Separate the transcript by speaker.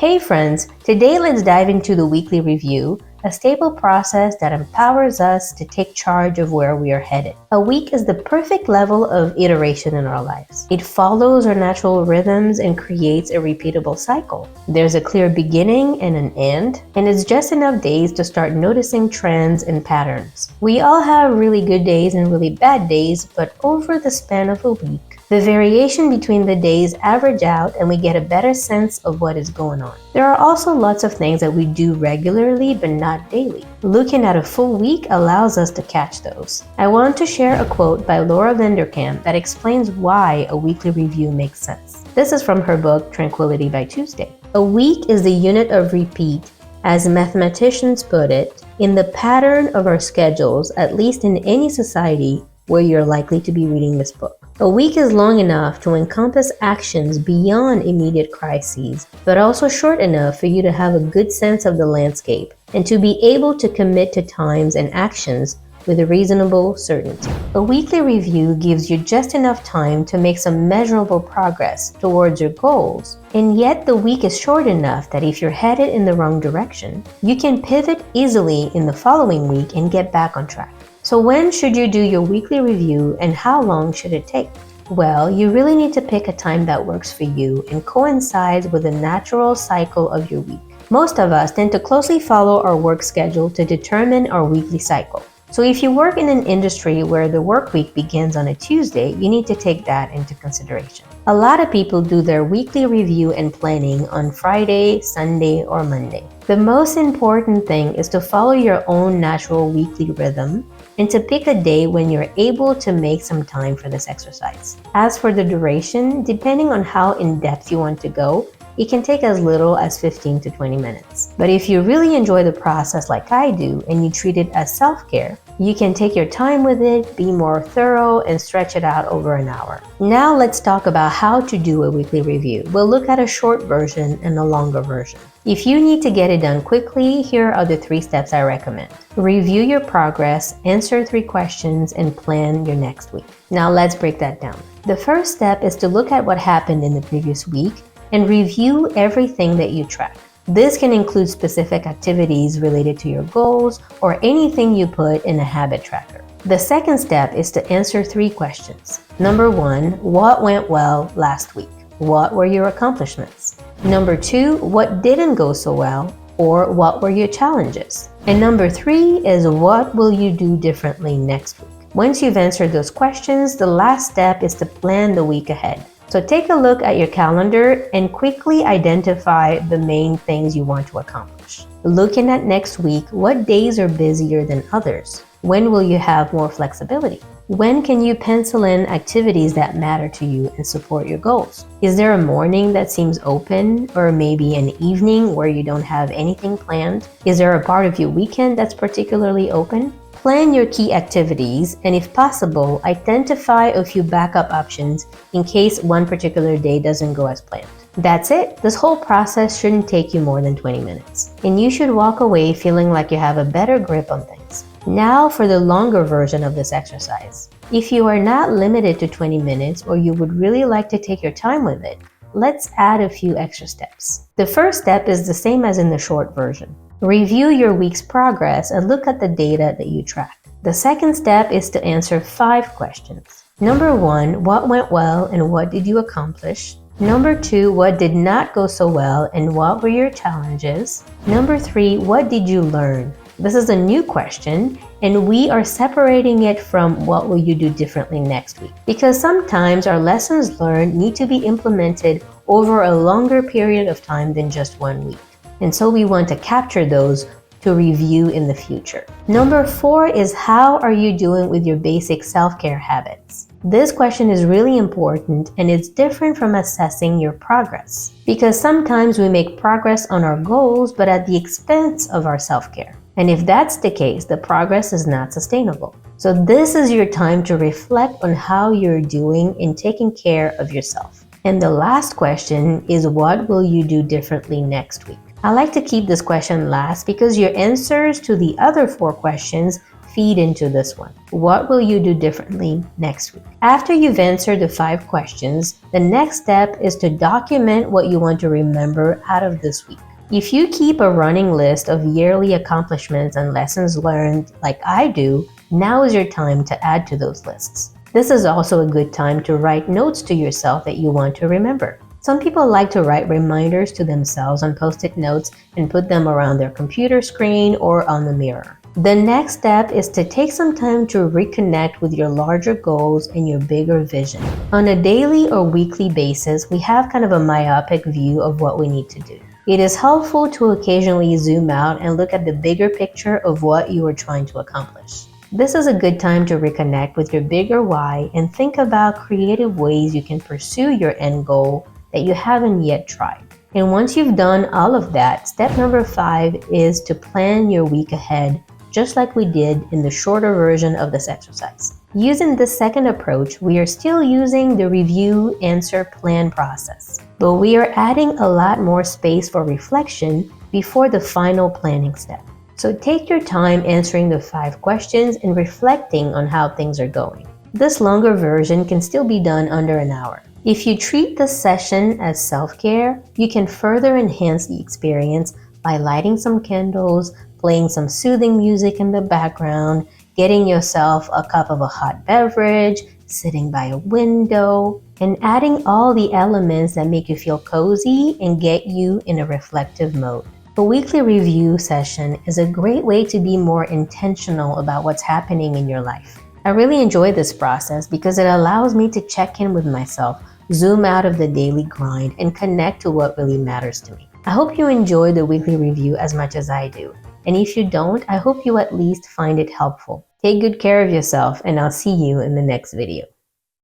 Speaker 1: Hey friends, today let's dive into the weekly review, a stable process that empowers us to take charge of where we are headed. A week is the perfect level of iteration in our lives. It follows our natural rhythms and creates a repeatable cycle. There's a clear beginning and an end, and it's just enough days to start noticing trends and patterns. We all have really good days and really bad days, but over the span of a week, the variation between the days average out and we get a better sense of what is going on. There are also lots of things that we do regularly but not daily. Looking at a full week allows us to catch those. I want to share a quote by Laura Vanderkam that explains why a weekly review makes sense. This is from her book, Tranquility by Tuesday. A week is the unit of repeat, as mathematicians put it, in the pattern of our schedules, at least in any society where you're likely to be reading this book. A week is long enough to encompass actions beyond immediate crises, but also short enough for you to have a good sense of the landscape and to be able to commit to times and actions with a reasonable certainty. A weekly review gives you just enough time to make some measurable progress towards your goals, and yet the week is short enough that if you're headed in the wrong direction, you can pivot easily in the following week and get back on track. So when should you do your weekly review and how long should it take? Well, you really need to pick a time that works for you and coincides with the natural cycle of your week. Most of us tend to closely follow our work schedule to determine our weekly cycle. So if you work in an industry where the work week begins on a Tuesday, you need to take that into consideration. A lot of people do their weekly review and planning on Friday, Sunday, or Monday. The most important thing is to follow your own natural weekly rhythm and to pick a day when you're able to make some time for this exercise. As for the duration, depending on how in-depth you want to go, it can take as little as 15 to 20 minutes. But if you really enjoy the process like I do and you treat it as self-care, you can take your time with it, be more thorough, and stretch it out over an hour. Now let's talk about how to do a weekly review. We'll look at a short version and a longer version. If you need to get it done quickly, here are the 3 steps I recommend. Review your progress, answer 3 questions, and plan your next week. Now let's break that down. The first step is to look at what happened in the previous week and review everything that you track. This can include specific activities related to your goals or anything you put in a habit tracker. The second step is to answer 3 questions. Number 1, what went well last week? What were your accomplishments? Number 2, what didn't go so well, or what were your challenges? And number 3 is what will you do differently next week? Once you've answered those questions, the last step is to plan the week ahead. So take a look at your calendar and quickly identify the main things you want to accomplish. Looking at next week, what days are busier than others? When will you have more flexibility? When can you pencil in activities that matter to you and support your goals? Is there a morning that seems open, or maybe an evening where you don't have anything planned? Is there a part of your weekend that's particularly open? Plan your key activities and, if possible, identify a few backup options in case one particular day doesn't go as planned. That's it. This whole process shouldn't take you more than 20 minutes, and you should walk away feeling like you have a better grip on things. Now for the longer version of this exercise. If you are not limited to 20 minutes or you would really like to take your time with it, let's add a few extra steps. The first step is the same as in the short version. Review your week's progress and look at the data that you track. The second step is to answer 5 questions. Number 1, what went well and what did you accomplish? Number 2, what did not go so well and what were your challenges? Number 3, what did you learn? This is a new question, and we are separating it from what will you do differently next week, because sometimes our lessons learned need to be implemented over a longer period of time than just 1 week. And so we want to capture those to review in the future. Number 4 is, how are you doing with your basic self-care habits? This question is really important, and it's different from assessing your progress, because sometimes we make progress on our goals but at the expense of our self-care. And if that's the case, the progress is not sustainable. So this is your time to reflect on how you're doing in taking care of yourself. And the last question is, what will you do differently next week? I like to keep this question last because your answers to the other 4 questions feed into this one. What will you do differently next week? After you've answered the 5 questions, the next step is to document what you want to remember out of this week. If you keep a running list of yearly accomplishments and lessons learned like I do, now is your time to add to those lists. This is also a good time to write notes to yourself that you want to remember. Some people like to write reminders to themselves on Post-it notes and put them around their computer screen or on the mirror. The next step is to take some time to reconnect with your larger goals and your bigger vision. On a daily or weekly basis, we have kind of a myopic view of what we need to do. It is helpful to occasionally zoom out and look at the bigger picture of what you are trying to accomplish. This is a good time to reconnect with your bigger why and think about creative ways you can pursue your end goal that you haven't yet tried. And once you've done all of that, step number 5 is to plan your week ahead, just like we did in the shorter version of this exercise. Using this second approach, we are still using the review, answer, plan process, but we are adding a lot more space for reflection before the final planning step. So take your time answering the 5 questions and reflecting on how things are going. This longer version can still be done under an hour. If you treat this session as self-care, you can further enhance the experience by lighting some candles, playing some soothing music in the background, getting yourself a cup of a hot beverage, sitting by a window, and adding all the elements that make you feel cozy and get you in a reflective mode. A weekly review session is a great way to be more intentional about what's happening in your life. I really enjoy this process because it allows me to check in with myself, zoom out of the daily grind, and connect to what really matters to me. I hope you enjoy the weekly review as much as I do. And if you don't, I hope you at least find it helpful. Take good care of yourself, and I'll see you in the next video.